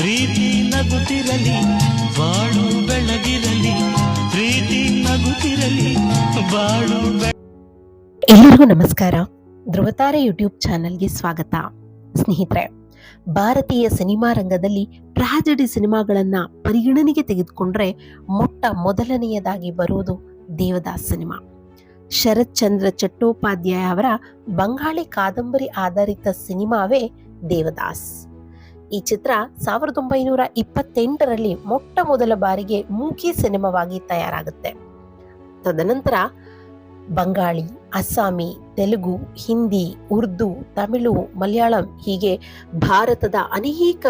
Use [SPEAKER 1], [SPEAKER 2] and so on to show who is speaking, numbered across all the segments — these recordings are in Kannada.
[SPEAKER 1] ಪ್ರೀತಿ ನಗುತ್ತಿರಲಿ ಬಾಳು ಬೆಳಗಿರಲಿ, ಪ್ರೀತಿ ನಗುತ್ತಿರಲಿ ಬಾಳು
[SPEAKER 2] ಎಲ್ಲರಿಗೂ ನಮಸ್ಕಾರ. ಧ್ರುವತಾರೆ ಯೂಟ್ಯೂಬ್ ಚಾನಲ್ಗೆ ಸ್ವಾಗತ. ಸ್ನೇಹಿತರೆ, ಭಾರತೀಯ ಸಿನಿಮಾ ರಂಗದಲ್ಲಿ ಟ್ರಾಜಿಡಿ ಸಿನಿಮಾಗಳನ್ನ ಪರಿಗಣನೆಗೆ ತೆಗೆದುಕೊಂಡ್ರೆ ಮೊದಲನೆಯದಾಗಿ ಬರುವುದು ದೇವದಾಸ್ ಸಿನಿಮಾ. ಶರತ್ ಚಂದ್ರ ಚಟ್ಟೋಪಾಧ್ಯಾಯ ಅವರ ಬಂಗಾಳಿ ಕಾದಂಬರಿ ಆಧಾರಿತ ಸಿನಿಮಾವೇ ದೇವದಾಸ್. ಈ ಚಿತ್ರ 1928ರಲ್ಲಿ ಮೊದಲ ಬಾರಿಗೆ ಮೂಕಿ ಸಿನಿಮಾವಾಗಿ ತಯಾರಾಗುತ್ತೆ. ತದನಂತರ ಬಂಗಾಳಿ, ಅಸ್ಸಾಮಿ, ತೆಲುಗು, ಹಿಂದಿ, ಉರ್ದು, ತಮಿಳು, ಮಲಯಾಳಂ ಹೀಗೆ ಭಾರತದ ಅನೇಕ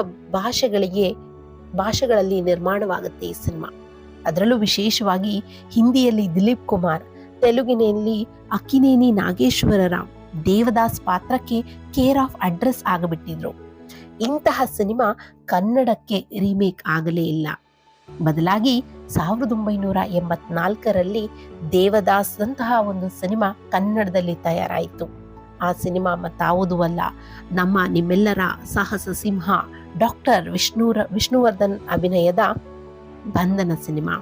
[SPEAKER 2] ಭಾಷೆಗಳಲ್ಲಿ ನಿರ್ಮಾಣವಾಗುತ್ತೆ ಈ ಸಿನಿಮಾ. ಅದರಲ್ಲೂ ವಿಶೇಷವಾಗಿ ಹಿಂದಿಯಲ್ಲಿ ದಿಲೀಪ್ ಕುಮಾರ್, ತೆಲುಗಿನಲ್ಲಿ ಅಕ್ಕಿನೇನಿ ನಾಗೇಶ್ವರ ರಾವ್ ದೇವದಾಸ್ ಪಾತ್ರಕ್ಕೆ ಕೇರ್ ಆಫ್ ಅಡ್ರೆಸ್ ಆಗಿಬಿಟ್ಟಿದ್ರು. ಇಂತಹ ಸಿನಿಮಾ ಕನ್ನಡಕ್ಕೆ ರೀಮೇಕ್ ಆಗಲೇ ಇಲ್ಲ. ಬದಲಾಗಿ 1984ರಲ್ಲಿ ದೇವದಾಸ್ ಅಂತಹ ಒಂದು ಸಿನಿಮಾ ಕನ್ನಡದಲ್ಲಿ ತಯಾರಾಯಿತು. ಆ ಸಿನಿಮಾ ಮತ್ತಾವುದೂ ಅಲ್ಲ, ನಿಮ್ಮೆಲ್ಲರ ಸಾಹಸ ಸಿಂಹ ಡಾಕ್ಟರ್ ವಿಷ್ಣುವರ್ಧನ್ ಅಭಿನಯದ ಬಂಧನ ಸಿನಿಮಾ.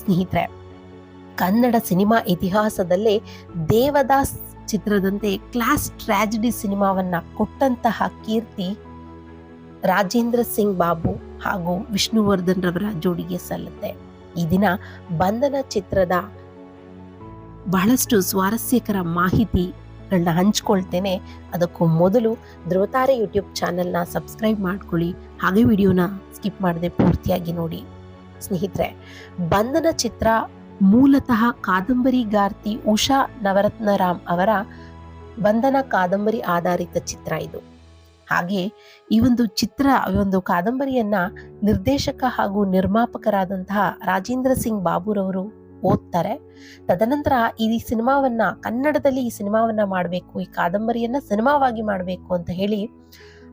[SPEAKER 2] ಸ್ನೇಹಿತರೆ, ಕನ್ನಡ ಸಿನಿಮಾ ಇತಿಹಾಸದಲ್ಲೇ ದೇವದಾಸ್ ಚಿತ್ರದಂತೆ ಕ್ಲಾಸ್ ಟ್ರಾಜಿಡಿ ಸಿನಿಮಾವನ್ನ ಕೊಟ್ಟಂತಹ ಕೀರ್ತಿ ರಾಜೇಂದ್ರ ಸಿಂಗ್ ಬಾಬು ಹಾಗೂ ವಿಷ್ಣುವರ್ಧನ್ ರವರ ಜೋಡಿಗೆ ಸಲ್ಲುತ್ತೆ. ಈ ದಿನ ಬಂಧನ ಚಿತ್ರದ ಬಹಳಷ್ಟು ಸ್ವಾರಸ್ಯಕರ ಮಾಹಿತಿಗಳನ್ನ ಹಂಚ್ಕೊಳ್ತೇನೆ. ಅದಕ್ಕೂ ಮೊದಲು ಧ್ರುವತಾರೆ ಯೂಟ್ಯೂಬ್ ಚಾನೆಲ್ನ ಸಬ್ಸ್ಕ್ರೈಬ್ ಮಾಡ್ಕೊಳ್ಳಿ, ಹಾಗೆ ವಿಡಿಯೋನ ಸ್ಕಿಪ್ ಮಾಡದೆ ಪೂರ್ತಿಯಾಗಿ ನೋಡಿ. ಸ್ನೇಹಿತರೆ, ಬಂಧನ ಚಿತ್ರ ಮೂಲತಃ ಕಾದಂಬರಿಗಾರ್ತಿ ಉಷಾ ನವರತ್ನರಾಮ್ ಅವರ ಬಂಧನ ಕಾದಂಬರಿ ಆಧಾರಿತ ಚಿತ್ರ ಇದು. ಹಾಗೆ ಈ ಒಂದು ಕಾದಂಬರಿಯನ್ನ ನಿರ್ದೇಶಕ ಹಾಗೂ ನಿರ್ಮಾಪಕರಾದಂತಹ ರಾಜೇಂದ್ರ ಸಿಂಗ್ ಬಾಬುರವರು ಓದ್ತಾರೆ. ತದನಂತರ ಈ ಸಿನಿಮಾವನ್ನ ಕನ್ನಡದಲ್ಲಿ ಈ ಸಿನಿಮಾವನ್ನ ಮಾಡಬೇಕು, ಈ ಕಾದಂಬರಿಯನ್ನ ಸಿನಿಮಾವಾಗಿ ಮಾಡಬೇಕು ಅಂತ ಹೇಳಿ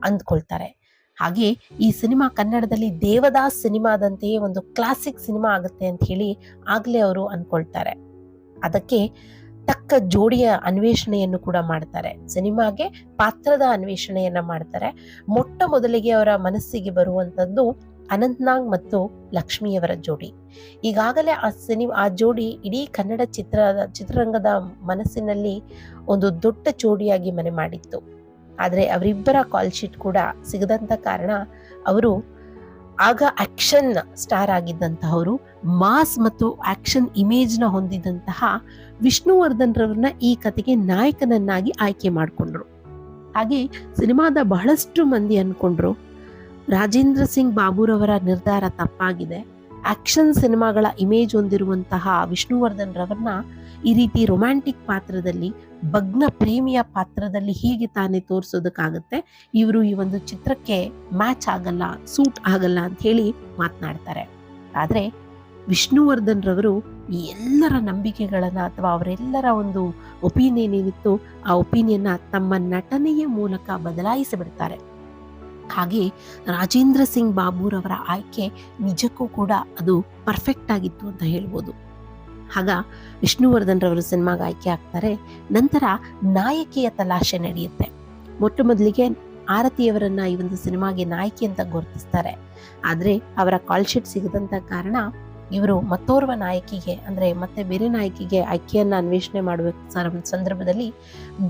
[SPEAKER 2] ಅಂದ್ಕೊಳ್ತಾರೆ. ಹಾಗೆ ಈ ಸಿನಿಮಾ ಕನ್ನಡದಲ್ಲಿ ದೇವದಾಸ್ ಸಿನಿಮಾದಂತೆಯೇ ಒಂದು ಕ್ಲಾಸಿಕ್ ಸಿನಿಮಾ ಆಗುತ್ತೆ ಅಂತ ಹೇಳಿ ಆಗ್ಲೇ ಅವರು ಅನ್ಕೊಳ್ತಾರೆ. ಅದಕ್ಕೆ ತಕ್ಕ ಜೋಡಿಯ ಅನ್ವೇಷಣೆಯನ್ನು ಕೂಡ ಮಾಡ್ತಾರೆ. ಸಿನಿಮಾಗೆ ಪಾತ್ರದ ಅನ್ವೇಷಣೆಯನ್ನ ಮಾಡ್ತಾರೆ. ಮೊದಲಿಗೆ ಅವರ ಮನಸ್ಸಿಗೆ ಬರುವಂತದ್ದು ಅನಂತ್ನಾಗ್ ಮತ್ತು ಲಕ್ಷ್ಮಿಯವರ ಜೋಡಿ. ಈಗಾಗಲೇ ಆ ಜೋಡಿ ಇಡೀ ಕನ್ನಡ ಚಿತ್ರರಂಗದ ಮನಸ್ಸಿನಲ್ಲಿ ಒಂದು ದೊಡ್ಡ ಜೋಡಿಯಾಗಿ ಮನೆ ಮಾಡಿತ್ತು. ಆದರೆ ಅವರಿಬ್ಬರ ಕಾಲ್ ಶೀಟ್ ಕೂಡ ಸಿಗದಂತ ಕಾರಣ ಅವರು ಆಗ ಆಕ್ಷನ್ ಸ್ಟಾರ್ ಆಗಿದ್ದಂತಹವರು, ಮಾಸ್ ಮತ್ತು ಆಕ್ಷನ್ ಇಮೇಜ್ನ ಹೊಂದಿದಂತಹ ವಿಷ್ಣುವರ್ಧನ್ ರವರನ್ನ ಈ ಕತೆಗೆ ನಾಯಕನನ್ನಾಗಿ ಆಯ್ಕೆ ಮಾಡಿಕೊಂಡ್ರು. ಹಾಗೆ ಸಿನಿಮಾದ ಬಹಳಷ್ಟು ಮಂದಿ ಅನ್ಕೊಂಡ್ರು ರಾಜೇಂದ್ರ ಸಿಂಗ್ ಬಾಬುರವರ ನಿರ್ಧಾರ ತಪ್ಪಾಗಿದೆ. ಆಕ್ಷನ್ ಸಿನಿಮಾಗಳ ಇಮೇಜ್ ಹೊಂದಿರುವಂತಹ ವಿಷ್ಣುವರ್ಧನ್ ರವರನ್ನ ಈ ರೀತಿ ರೊಮ್ಯಾಂಟಿಕ್ ಪಾತ್ರದಲ್ಲಿ, ಭಗ್ನ ಪ್ರೇಮಿಯ ಪಾತ್ರದಲ್ಲಿ ಹೀಗೆ ತಾನೇ ತೋರಿಸೋದಕ್ಕಾಗತ್ತೆ, ಇವರು ಈ ಒಂದು ಚಿತ್ರಕ್ಕೆ ಮ್ಯಾಚ್ ಆಗಲ್ಲ, ಸೂಟ್ ಆಗಲ್ಲ ಅಂತ ಹೇಳಿ ಮಾತನಾಡ್ತಾರೆ. ಆದರೆ ವಿಷ್ಣುವರ್ಧನ್ ರವರು ಈ ಎಲ್ಲರ ನಂಬಿಕೆಗಳನ್ನ ಅಥವಾ ಅವರೆಲ್ಲರ ಒಂದು ಒಪಿನಿಯನ್ ಏನಿತ್ತು ಆ ಒಪಿನಿಯನ್ನ ತಮ್ಮ ನಟನೆಯ ಮೂಲಕ ಬದಲಾಯಿಸಿಬಿಡ್ತಾರೆ. ಹಾಗೆ ರಾಜೇಂದ್ರ ಸಿಂಗ್ ಬಾಬುರವರ ಆಯ್ಕೆ ನಿಜಕ್ಕೂ ಕೂಡ ಅದು ಪರ್ಫೆಕ್ಟ್ ಆಗಿತ್ತು ಅಂತ ಹೇಳ್ಬೋದು. ಆಗ ವಿಷ್ಣುವರ್ಧನ್ ರವರು ಸಿನಿಮಾಗೆ ಆಯ್ಕೆ ಆಗ್ತಾರೆ. ನಂತರ ನಾಯಕಿಯ ತಲಾಶೆ ನಡೆಯುತ್ತೆ. ಮೊದಲಿಗೆ ಆರತಿಯವರನ್ನ ಈ ಒಂದು ಸಿನಿಮಾಗೆ ನಾಯಕಿ ಅಂತ ಗುರುತಿಸ್ತಾರೆ. ಆದರೆ ಅವರ ಕಾಲ್ ಶೀಟ್ ಸಿಗದಂತ ಕಾರಣ ಇವರು ಮತ್ತೋರ್ವ ನಾಯಕಿಗೆ, ಅಂದ್ರೆ ಮತ್ತೆ ಬೇರೆ ನಾಯಕಿಗೆ ಆಯ್ಕೆಯನ್ನ ಅನ್ವೇಷಣೆ ಮಾಡುವ ಸಂದರ್ಭದಲ್ಲಿ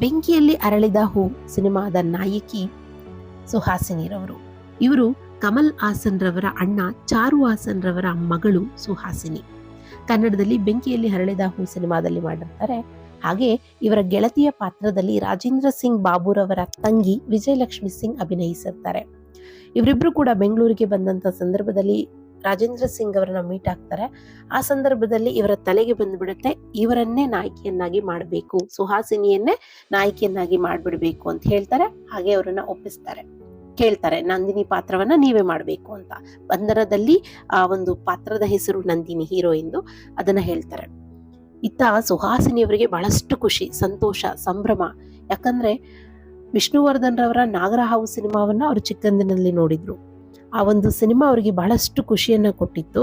[SPEAKER 2] ಬೆಂಕಿಯಲ್ಲಿ ಅರಳಿದ ಹೂ ಸಿನಿಮಾದ ನಾಯಕಿ ಸುಹಾಸಿನಿರವರು. ಇವರು ಕಮಲ್ ಹಾಸನ್ ರವರ ಅಣ್ಣ ಚಾರು ಹಾಸನ್ ರವರ ಮಗಳು ಸುಹಾಸಿನಿ. ಕನ್ನಡದಲ್ಲಿ ಬೆಂಕಿಯಲ್ಲಿ ಹರಳಿದ ಹೂ ಸಿನಿಮಾದಲ್ಲಿ ಮಾಡಿರ್ತಾರೆ. ಹಾಗೆ ಇವರ ಗೆಳತಿಯ ಪಾತ್ರದಲ್ಲಿ ರಾಜೇಂದ್ರ ಸಿಂಗ್ ಬಾಬುರವರ ತಂಗಿ ವಿಜಯಲಕ್ಷ್ಮಿ ಸಿಂಗ್ ಅಭಿನಯಿಸಿರ್ತಾರೆ. ಇವರಿಬ್ರು ಕೂಡ ಬೆಂಗಳೂರಿಗೆ ಬಂದಂತ ಸಂದರ್ಭದಲ್ಲಿ ರಾಜೇಂದ್ರ ಸಿಂಗ್ ಅವರನ್ನ ಮೀಟ್ ಆಗ್ತಾರೆ. ಆ ಸಂದರ್ಭದಲ್ಲಿ ಇವರ ತಲೆಗೆ ಬಂದ್ಬಿಡುತ್ತೆ, ಇವರನ್ನೇ ನಾಯಕಿಯನ್ನಾಗಿ ಮಾಡಬೇಕು, ಸುಹಾಸಿನಿಯನ್ನೇ ನಾಯಕಿಯನ್ನಾಗಿ ಮಾಡ್ಬಿಡ್ಬೇಕು ಅಂತ ಹೇಳ್ತಾರೆ. ಹಾಗೆ ಅವರನ್ನ ಒಪ್ಪಿಸ್ತಾರೆ. ಕೇಳ್ತಾರೆ, ನಂದಿನಿ ಪಾತ್ರವನ್ನ ನೀವೇ ಮಾಡಬೇಕು ಅಂತ. ಬಂಧನದಲ್ಲಿ ಆ ಒಂದು ಪಾತ್ರದ ಹೆಸರು ನಂದಿನಿ, ಹೀರೋಯಿನ್ದು, ಅದನ್ನ ಹೇಳ್ತಾರೆ. ಇತ್ತ ಸುಹಾಸಿನಿಯವರಿಗೆ ಬಹಳಷ್ಟು ಖುಷಿ, ಸಂತೋಷ, ಸಂಭ್ರಮ. ಯಾಕಂದ್ರೆ ವಿಷ್ಣುವರ್ಧನ್ ರವರ ನಾಗರಹಾವು ಸಿನಿಮಾವನ್ನ ಅವರು ಚಿಕ್ಕಂದಿನಲ್ಲಿ ನೋಡಿದ್ರು. ಆ ಒಂದು ಸಿನಿಮಾ ಅವರಿಗೆ ಬಹಳಷ್ಟು ಖುಷಿಯನ್ನ ಕೊಟ್ಟಿತ್ತು.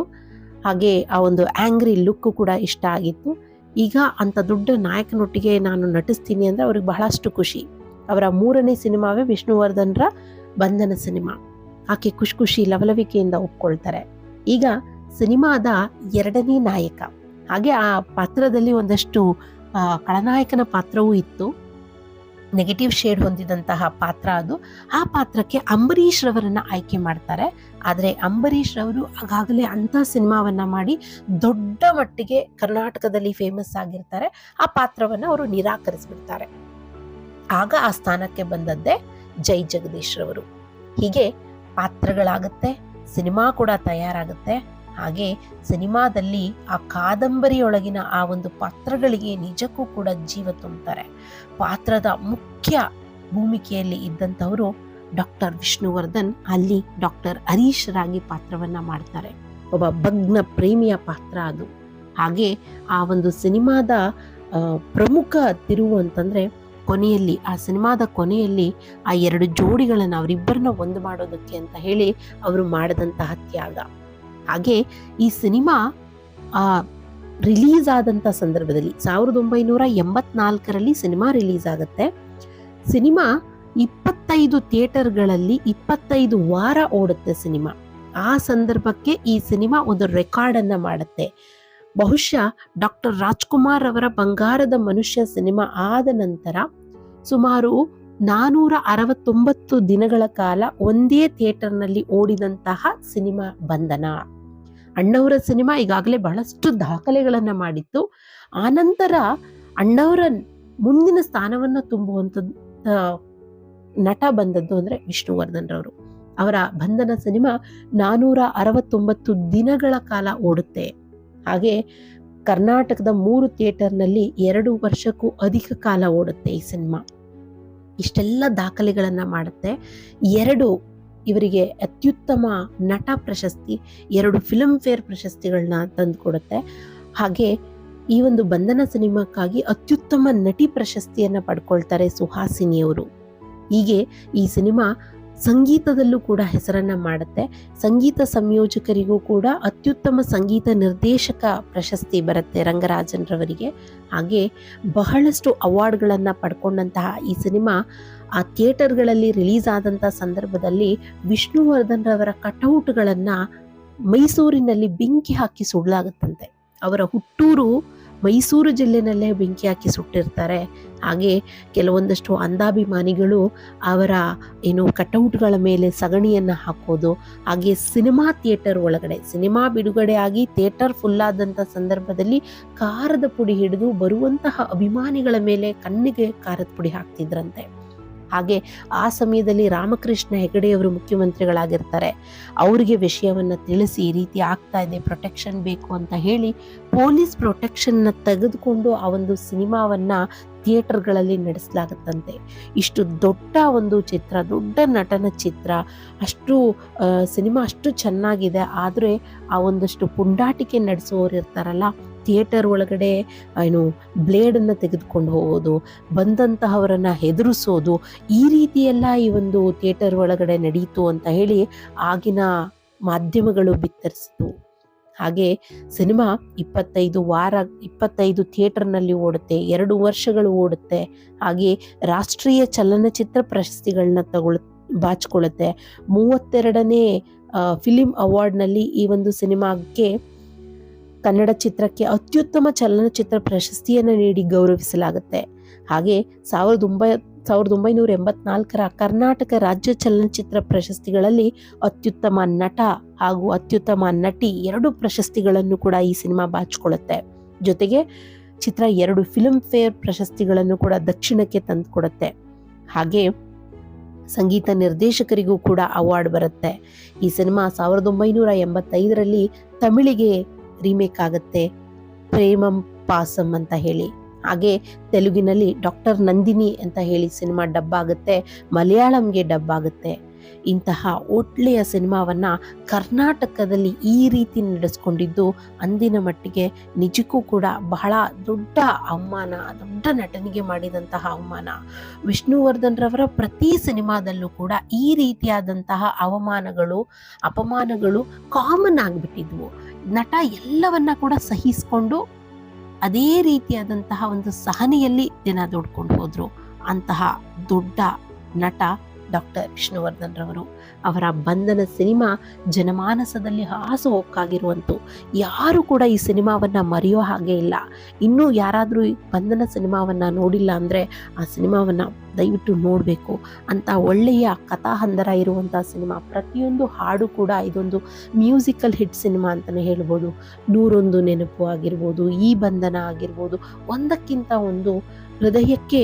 [SPEAKER 2] ಹಾಗೆ ಆ ಒಂದು ಆಂಗ್ರಿ ಲುಕ್ ಕೂಡ ಇಷ್ಟ ಆಗಿತ್ತು. ಈಗ ಅಂತ ದೊಡ್ಡ ನಾಯಕನೊಟ್ಟಿಗೆ ನಾನು ನಟಿಸ್ತೀನಿ ಅಂದ್ರೆ ಅವ್ರಿಗೆ ಬಹಳಷ್ಟು ಖುಷಿ. ಅವರ 3ನೇ ಸಿನಿಮಾವೇ ವಿಷ್ಣುವರ್ಧನ್ರ ಬಂಧನ ಸಿನಿಮಾ. ಆಕೆ ಖುಷಿ ಲವಲವಿಕೆಯಿಂದ ಒಪ್ಕೊಳ್ತಾರೆ. ಈಗ ಸಿನಿಮಾದ ಎರಡನೇ ನಾಯಕ, ಹಾಗೆ ಆ ಪಾತ್ರದಲ್ಲಿ ಒಂದಷ್ಟು ಖಳನಾಯಕನ ಪಾತ್ರವೂ ಇತ್ತು, ನೆಗೆಟಿವ್ ಶೇಡ್ ಹೊಂದಿದಂತಹ ಪಾತ್ರ ಅದು. ಆ ಪಾತ್ರಕ್ಕೆ ಅಂಬರೀಷ್ ರವರನ್ನ ಆಯ್ಕೆ ಮಾಡ್ತಾರೆ. ಆದರೆ ಅಂಬರೀಷ್ ರವರು ಆಗಾಗಲೇ ಅಂಥ ಸಿನಿಮಾವನ್ನ ಮಾಡಿ ದೊಡ್ಡ ಮಟ್ಟಿಗೆ ಕರ್ನಾಟಕದಲ್ಲಿ ಫೇಮಸ್ ಆಗಿರ್ತಾರೆ. ಆ ಪಾತ್ರವನ್ನ ಅವರು ನಿರಾಕರಿಸ್ಬಿಡ್ತಾರೆ. ಆಗ ಆ ಸ್ಥಾನಕ್ಕೆ ಬಂದದ್ದೇ ಜೈ ಜಗದೀಶ್ ರವರು. ಹೀಗೆ ಪಾತ್ರಗಳಾಗುತ್ತೆ, ಸಿನಿಮಾ ಕೂಡ ತಯಾರಾಗುತ್ತೆ. ಹಾಗೆ ಸಿನಿಮಾದಲ್ಲಿ ಆ ಕಾದಂಬರಿಯೊಳಗಿನ ಆ ಒಂದು ಪಾತ್ರಗಳಿಗೆ ನಿಜಕ್ಕೂ ಕೂಡ ಜೀವ ತುಂಬುತ್ತಾರೆ. ಪಾತ್ರದ ಮುಖ್ಯ ಭೂಮಿಕೆಯಲ್ಲಿ ಇದ್ದಂಥವರು ಡಾಕ್ಟರ್ ವಿಷ್ಣುವರ್ಧನ್, ಅಲ್ಲಿ ಡಾಕ್ಟರ್ ಹರೀಶ್ ರಾಗಿ ಪಾತ್ರವನ್ನ ಮಾಡ್ತಾರೆ. ಒಬ್ಬ ಭಗ್ನ ಪ್ರೇಮಿಯ ಪಾತ್ರ ಅದು. ಹಾಗೆ ಆ ಒಂದು ಸಿನಿಮಾದ ಪ್ರಮುಖ ತಿರುವು ಅಂತಂದ್ರೆ ಕೊನೆಯಲ್ಲಿ, ಆ ಸಿನಿಮಾದ ಕೊನೆಯಲ್ಲಿ ಆ ಎರಡು ಜೋಡಿಗಳನ್ನ ಅವರಿಬ್ಬರನ್ನ ಒಂದು ಮಾಡೋದಕ್ಕೆ ಅಂತ ಹೇಳಿ ಅವರು ಮಾಡಿದಂತಹ ತ್ಯಾಗ. ಹಾಗೆ ಈ ಸಿನಿಮಾ ರಿಲೀಸ್ ಆದಂಥ ಸಂದರ್ಭದಲ್ಲಿ 1984ರಲ್ಲಿ ಸಿನಿಮಾ ರಿಲೀಸ್ ಆಗುತ್ತೆ. ಸಿನಿಮಾ 25 ಥಿಯೇಟರ್ಗಳಲ್ಲಿ 25 ವಾರ ಓಡುತ್ತೆ ಸಿನಿಮಾ. ಆ ಸಂದರ್ಭಕ್ಕೆ ಈ ಸಿನಿಮಾ ಒಂದು ರೆಕಾರ್ಡ್ ಅನ್ನ ಮಾಡುತ್ತೆ. ಬಹುಶಃ ಡಾಕ್ಟರ್ ರಾಜ್ಕುಮಾರ್ ಅವರ ಬಂಗಾರದ ಮನುಷ್ಯ ಸಿನಿಮಾ ಆದ ನಂತರ ಸುಮಾರು 469 ದಿನಗಳ ಕಾಲ ಒಂದೇ ಥಿಯೇಟರ್ನಲ್ಲಿ ಓಡಿದಂತಹ ಸಿನಿಮಾ ಬಂಧನ. ಅಣ್ಣವರ ಸಿನಿಮಾ ಈಗಾಗಲೇ ಬಹಳಷ್ಟು ದಾಖಲೆಗಳನ್ನ ಮಾಡಿತ್ತು. ಆನಂತರ ಅಣ್ಣವರ ಮುಂದಿನ ಸ್ಥಾನವನ್ನ ತುಂಬುವಂಥದ್ದು ನಟ ಬಂದದ್ದು ಅಂದ್ರೆ ವಿಷ್ಣುವರ್ಧನ್ ರವರು. ಅವರ ಬಂಧನ ಸಿನಿಮಾ 469 ದಿನಗಳ ಕಾಲ ಓಡುತ್ತೆ. ಹಾಗೆ ಕರ್ನಾಟಕದ 3 ಥಿಯೇಟರ್ನಲ್ಲಿ 2 ವರ್ಷಕ್ಕೂ ಅಧಿಕ ಕಾಲ ಓಡುತ್ತೆ ಈ ಸಿನಿಮಾ. ಇಷ್ಟೆಲ್ಲ ದಾಖಲೆಗಳನ್ನ ಮಾಡುತ್ತೆ. 2 ಇವರಿಗೆ ಅತ್ಯುತ್ತಮ ನಟ ಪ್ರಶಸ್ತಿ, 2 ಫಿಲ್ಮ್ ಫೇರ್ ಪ್ರಶಸ್ತಿಗಳನ್ನ ತಂದುಕೊಡುತ್ತೆ. ಹಾಗೆ ಈ ಒಂದು ಬಂಧನ ಸಿನಿಮಾಕ್ಕಾಗಿ ಅತ್ಯುತ್ತಮ ನಟಿ ಪ್ರಶಸ್ತಿಯನ್ನ ಪಡ್ಕೊಳ್ತಾರೆ ಸುಹಾಸಿನಿಯವರು. ಹೀಗೆ ಈ ಸಿನಿಮಾ ಸಂಗೀತದಲ್ಲೂ ಕೂಡ ಹೆಸರನ್ನ ಮಾಡುತ್ತೆ. ಸಂಗೀತ ಸಂಯೋಜಕರಿಗೂ ಕೂಡ ಅತ್ಯುತ್ತಮ ಸಂಗೀತ ನಿರ್ದೇಶಕ ಪ್ರಶಸ್ತಿ ಬರುತ್ತೆ ರಂಗರಾಜನ್ ರವರಿಗೆ. ಹಾಗೆ ಬಹಳಷ್ಟು ಅವಾರ್ಡ್ಗಳನ್ನ ಪಡ್ಕೊಂಡಂತಹ ಈ ಸಿನಿಮಾ ಆ ಥಿಯೇಟರ್ಗಳಲ್ಲಿ ರಿಲೀಸ್ ಆದಂಥ ಸಂದರ್ಭದಲ್ಲಿ ವಿಷ್ಣುವರ್ಧನ್ ರವರ ಕಟೌಟ್ಗಳನ್ನ ಮೈಸೂರಿನಲ್ಲಿ ಬೆಂಕಿ ಹಾಕಿ ಸುಡಲಾಗುತ್ತಂತೆ. ಅವರ ಹುಟ್ಟೂರು ಮೈಸೂರು ಜಿಲ್ಲೆನಲ್ಲೇ ಬೆಂಕಿ ಹಾಕಿ ಸುಟ್ಟಿರ್ತಾರೆ. ಹಾಗೆ ಕೆಲವೊಂದಷ್ಟು ಅಂಧಾಭಿಮಾನಿಗಳು ಅವರ ಕಟೌಟ್ಗಳ ಮೇಲೆ ಸಗಣಿಯನ್ನ ಹಾಕೋದು, ಹಾಗೆ ಸಿನಿಮಾ ಥಿಯೇಟರ್ ಒಳಗಡೆ ಸಿನಿಮಾ ಬಿಡುಗಡೆ ಆಗಿ ಥಿಯೇಟರ್ ಫುಲ್ ಆದಂಥ ಸಂದರ್ಭದಲ್ಲಿ ಖಾರದ ಪುಡಿ ಹಿಡಿದು ಬರುವಂತಹ ಅಭಿಮಾನಿಗಳ ಮೇಲೆ ಕಣ್ಣಿಗೆ ಖಾರದ ಪುಡಿ ಹಾಕ್ತಿದ್ರಂತೆ. ಹಾಗೆ ಆ ಸಮಯದಲ್ಲಿ ರಾಮಕೃಷ್ಣ ಹೆಗಡೆಯವರು ಮುಖ್ಯಮಂತ್ರಿಗಳಾಗಿರ್ತಾರೆ. ಅವರಿಗೆ ವಿಷಯವನ್ನ ತಿಳಿಸಿ ಈ ರೀತಿ ಆಗ್ತಾ ಇದೆ, ಪ್ರೊಟೆಕ್ಷನ್ ಬೇಕು ಅಂತ ಹೇಳಿ ಪೊಲೀಸ್ ಪ್ರೊಟೆಕ್ಷನ್ನ ತೆಗೆದುಕೊಂಡು ಆ ಒಂದು ಸಿನಿಮಾವನ್ನ ಥಿಯೇಟರ್ಗಳಲ್ಲಿ ನಡೆಸಲಾಗುತ್ತಂತೆ. ಇಷ್ಟು ದೊಡ್ಡ ಒಂದು ಚಿತ್ರ, ದೊಡ್ಡ ನಟನ ಚಿತ್ರ, ಅಷ್ಟು ಸಿನಿಮಾ ಅಷ್ಟು ಚೆನ್ನಾಗಿದೆ. ಆದರೆ ಆ ಒಂದಷ್ಟು ಪುಂಡಾಟಿಕೆ ನಡೆಸುವವರು ಇರ್ತಾರಲ್ಲ, ಥಿಯೇಟರ್ ಒಳಗಡೆ ಬ್ಲೇಡನ್ನು ತೆಗೆದುಕೊಂಡು ಹೋಗೋದು, ಬಂದಂತಹವರನ್ನ ಹೆದರಿಸೋದು, ಈ ರೀತಿಯೆಲ್ಲ ಈ ಒಂದು ಥಿಯೇಟರ್ ಒಳಗಡೆ ನಡೀತು ಅಂತ ಹೇಳಿ ಆಗಿನ ಮಾಧ್ಯಮಗಳು ಬಿತ್ತರಿಸಿತು. ಹಾಗೆ ಸಿನಿಮಾ 25 ಥಿಯೇಟರ್ನಲ್ಲಿ ಓಡುತ್ತೆ, 2 ವರ್ಷಗಳು ಓಡುತ್ತೆ. ಹಾಗೆ ರಾಷ್ಟ್ರೀಯ ಚಲನಚಿತ್ರ ಪ್ರಶಸ್ತಿಗಳನ್ನ ಬಾಚಿಕೊಳ್ಳುತ್ತೆ. 32ನೇ ಫಿಲಿಂ ಅವಾರ್ಡ್ನಲ್ಲಿ ಈ ಒಂದು ಸಿನಿಮಾಕ್ಕೆ, ಕನ್ನಡ ಚಿತ್ರಕ್ಕೆ ಅತ್ಯುತ್ತಮ ಚಲನಚಿತ್ರ ಪ್ರಶಸ್ತಿಯನ್ನು ನೀಡಿ ಗೌರವಿಸಲಾಗುತ್ತೆ. ಹಾಗೆ 1984ರ ಕರ್ನಾಟಕ ರಾಜ್ಯ ಚಲನಚಿತ್ರ ಪ್ರಶಸ್ತಿಗಳಲ್ಲಿ ಅತ್ಯುತ್ತಮ ನಟ ಹಾಗೂ ಅತ್ಯುತ್ತಮ ನಟಿ 2 ಪ್ರಶಸ್ತಿಗಳನ್ನು ಕೂಡ ಈ ಸಿನಿಮಾ ಬಾಚಿಕೊಳ್ಳುತ್ತೆ. ಜೊತೆಗೆ ಚಿತ್ರ 2 ಫಿಲ್ಮ್ ಫೇರ್ ಪ್ರಶಸ್ತಿಗಳನ್ನು ಕೂಡ ದಕ್ಷಿಣಕ್ಕೆ ತಂದುಕೊಡುತ್ತೆ. ಹಾಗೆ ಸಂಗೀತ ನಿರ್ದೇಶಕರಿಗೂ ಕೂಡ ಅವಾರ್ಡ್ ಬರುತ್ತೆ. ಈ ಸಿನಿಮಾ 1985ರಲ್ಲಿ ತಮಿಳಿಗೆ ರೀಮೇಕ್ ಆಗುತ್ತೆ, ಪ್ರೇಮಂ ಪಾಸಂ ಅಂತ ಹೇಳಿ. ಹಾಗೆ ತೆಲುಗಿನಲ್ಲಿ ಡಾಕ್ಟರ್ ನಂದಿನಿ ಅಂತ ಹೇಳಿ ಸಿನಿಮಾ ಡಬ್ ಆಗುತ್ತೆ, ಮಲಯಾಳಂಗೆ ಡಬ್ ಆಗುತ್ತೆ. ಇಂತಹ ಒಳ್ಳೆಯ ಸಿನಿಮಾವನ್ನ ಕರ್ನಾಟಕದಲ್ಲಿ ಈ ರೀತಿ ನಡೆಸ್ಕೊಂಡಿದ್ದು ಅಂದಿನ ಮಟ್ಟಿಗೆ ನಿಜಕ್ಕೂ ಕೂಡ ಬಹಳ ದೊಡ್ಡ ಅವಮಾನ, ದೊಡ್ಡ ನಟನಿಗೆ ಮಾಡಿದಂತಹ ಅವಮಾನ. ವಿಷ್ಣುವರ್ಧನ್ ರವರ ಪ್ರತಿ ಸಿನಿಮಾದಲ್ಲೂ ಕೂಡ ಈ ರೀತಿಯಾದಂತಹ ಅವಮಾನಗಳು, ಅಪಮಾನಗಳು ಕಾಮನ್ ಆಗಿಬಿಟ್ಟಿದ್ವು. ನಟ ಎಲ್ಲವನ್ನ ಕೂಡ ಸಹಿಸಿಕೊಂಡು ಅದೇ ರೀತಿಯಾದಂತಹ ಒಂದು ಸಹನೆಯಲ್ಲಿ ದಿನ ದುಡ್ಕೊಂಡು ಹೋದ್ರು. ಅಂತಹ ದೊಡ್ಡ ನಟ ಡಾಕ್ಟರ್ ವಿಷ್ಣುವರ್ಧನ್ ರವರು. ಅವರ ಬಂಧನ ಸಿನಿಮಾ ಜನಮಾನಸದಲ್ಲಿ ಹಾಸುಹೊಕ್ಕಾಗಿರುವಂತು. ಯಾರು ಕೂಡ ಈ ಸಿನಿಮಾವನ್ನು ಮರೆಯೋ ಹಾಗೆ ಇಲ್ಲ. ಇನ್ನೂ ಯಾರಾದರೂ ಈ ಬಂಧನ ಸಿನಿಮಾವನ್ನು ನೋಡಿಲ್ಲ ಅಂದರೆ ಆ ಸಿನಿಮಾವನ್ನು ದಯವಿಟ್ಟು ನೋಡಬೇಕು. ಅಂತ ಒಳ್ಳೆಯ ಕಥಾಹಂದರ ಇರುವಂಥ ಸಿನಿಮಾ. ಪ್ರತಿಯೊಂದು ಹಾಡು ಕೂಡ ಇದೊಂದು ಮ್ಯೂಸಿಕಲ್ ಹಿಟ್ ಸಿನಿಮಾ ಅಂತಲೇ ಹೇಳ್ಬೋದು. 101 ನೆನಪು ಆಗಿರ್ಬೋದು, ಈ ಬಂಧನ ಆಗಿರ್ಬೋದು, ಒಂದಕ್ಕಿಂತ ಒಂದು ಹೃದಯಕ್ಕೆ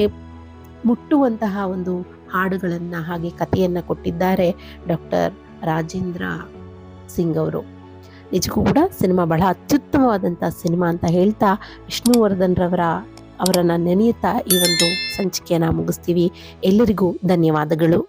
[SPEAKER 2] ಮುಟ್ಟುವಂತಹ ಒಂದು ಹಾಡುಗಳನ್ನು ಹಾಗೆ ಕಥೆಯನ್ನು ಕೊಟ್ಟಿದ್ದಾರೆ ಡಾಕ್ಟರ್ ರಾಜೇಂದ್ರ ಸಿಂಗ್ ಅವರು. ನಿಜಕ್ಕೂ ಕೂಡ ಸಿನಿಮಾ ಬಹಳ ಅತ್ಯುತ್ತಮವಾದಂಥ ಸಿನಿಮಾ ಅಂತ ಹೇಳ್ತಾ ವಿಷ್ಣುವರ್ಧನ್ ಅವರನ್ನು ನೆನೆಯುತ್ತಾ ಈ ಒಂದು ಸಂಚಿಕೆಯನ್ನು ಮುಗಿಸ್ತೀವಿ. ಎಲ್ಲರಿಗೂ ಧನ್ಯವಾದಗಳು.